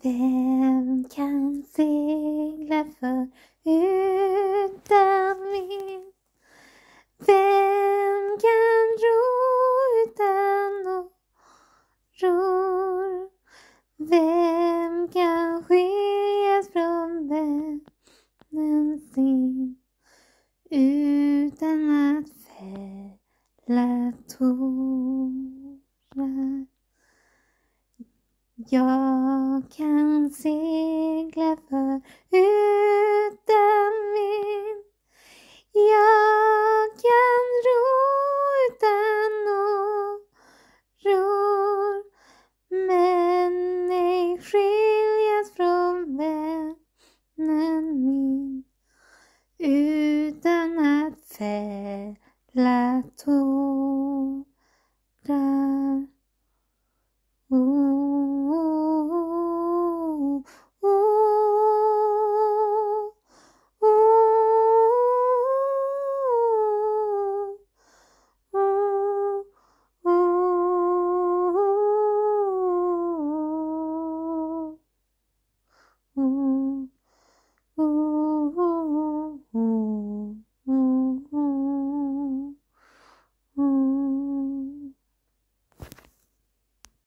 Vem kan segla för utan vind? Vem kan ro utan ror? Vem kan skiljas från vännen sin utan att fälla tårar? Jag kan segla för utan vind. Jag